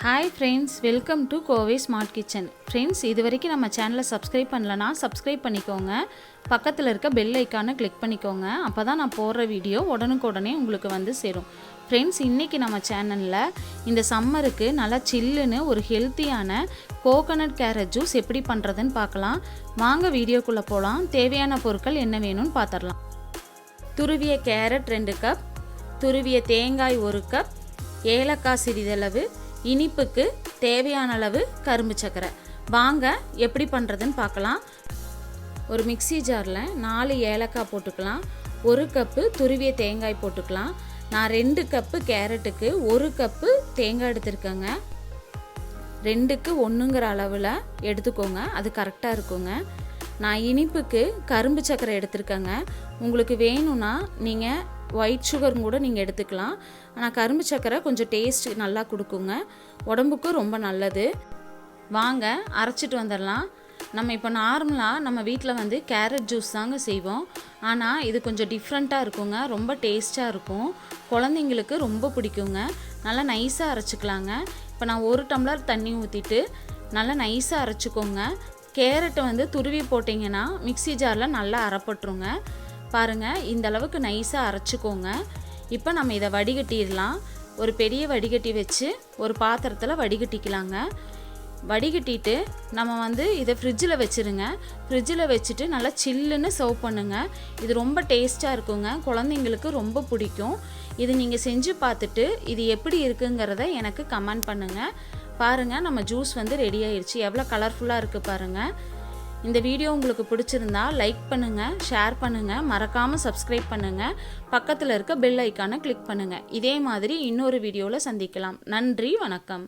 Hi friends, welcome to Kovai smart kitchen. Friends, இது வரைக்கும் நம்ம சேனலை சப்ஸ்கிரைப் பண்ணலனா சப்ஸ்கிரைப் பண்ணிக்கோங்க. பக்கத்தில் இருக்க பெல் ஐக்கானை கிளிக் பண்ணிக்கோங்க. அப்போ தான் நான் போடுற வீடியோ உடனுக்குடனே உங்களுக்கு வந்து சேரும். ஃப்ரெண்ட்ஸ், இன்றைக்கி நம்ம சேனலில் இந்த சம்மருக்கு நல்லா சில்லுன்னு ஒரு ஹெல்த்தியான கோகோனட் கேரட் ஜூஸ் எப்படி பண்ணுறதுன்னு பார்க்கலாம். வாங்க வீடியோக்குள்ளே போகலாம். தேவையான பொருட்கள் என்ன வேணும்னு பார்த்துடலாம். துருவிய கேரட் 2 கப், துருவிய தேங்காய் 1 கப், ஏலக்காய் சிறிதளவு, இனிப்புக்கு தேவையான அளவு கரும்பு சர்க்கரை. வாங்க எப்படி பண்ணுறதுன்னு பார்க்கலாம். ஒரு மிக்ஸி ஜாரில் 4 ஏலக்காய் போட்டுக்கலாம். 1 கப்பு துருவிய தேங்காய் போட்டுக்கலாம். நான் 2 கப்பு கேரட்டுக்கு 1 கப்பு தேங்காய் எடுத்துருக்கேங்க. 2க்கு 1ங்கிற அளவில் எடுத்துக்கோங்க, அது கரெக்டாக இருக்குங்க. நான் இனிப்புக்கு கரும்பு சர்க்கரை எடுத்துருக்கேங்க. உங்களுக்கு வேணும்னா நீங்கள் ஒயிட் சுகரும் கூட நீங்கள் எடுத்துக்கலாம். ஆனால் கரும்பு சர்க்கரை கொஞ்சம் டேஸ்ட் நல்லா கொடுக்குங்க, உடம்புக்கும் ரொம்ப நல்லது. வாங்க அரைச்சிட்டு வந்துடலாம். நம்ம இப்போ நார்மலாக நம்ம வீட்டில் வந்து கேரட் ஜூஸ் தாங்க செய்வோம். ஆனால் இது கொஞ்சம் டிஃப்ரெண்ட்டாக இருக்குங்க, ரொம்ப டேஸ்ட்டாக இருக்கும், குழந்தைங்களுக்கு ரொம்ப பிடிக்குங்க. நல்லா நைஸாக அரைச்சிக்கலாங்க. இப்போ நான் 1 டம்ளர் தண்ணி ஊற்றிட்டு நல்லா நைஸாக அரைச்சிக்கோங்க. கேரட்டை வந்து துருவி போட்டிங்கன்னா மிக்ஸி ஜாரில் நல்லா அரைப்பட்டுருங்க. பாருங்கள், இந்த அளவுக்கு நைஸாக அரைச்சிக்கோங்க. இப்போ நம்ம இதை வடிகட்டிடலாம். ஒரு பெரிய வடிகட்டி வச்சு ஒரு பாத்திரத்தில் வடிகட்டிக்கலாங்க. வடிகட்டிட்டு நம்ம வந்து இதை ஃப்ரிட்ஜில் வச்சுருங்க. ஃப்ரிட்ஜில் வச்சுட்டு நல்லா சில்லுன்னு சர்வ் பண்ணுங்கள். இது ரொம்ப டேஸ்ட்டாக இருக்குங்க, குழந்தைங்களுக்கு ரொம்ப பிடிக்கும். இது நீங்கள் செஞ்சு பார்த்துட்டு இது எப்படி இருக்குங்கிறத எனக்கு கமெண்ட் பண்ணுங்கள். பாருங்கள், நம்ம ஜூஸ் வந்து ரெடி ஆயிடுச்சு. எவ்வளோ கலர்ஃபுல்லாக இருக்குது பாருங்கள். இந்த வீடியோ உங்களுக்கு பிடிச்சிருந்தா லைக் பண்ணுங்கள், ஷேர் பண்ணுங்கள், மறக்காமல் சப்ஸ்கிரைப் பண்ணுங்கள். பக்கத்தில் இருக்க பெல் ஐக்கானை கிளிக் பண்ணுங்கள். இதே மாதிரி இன்னொரு வீடியோவில் சந்திக்கலாம். நன்றி, வணக்கம்.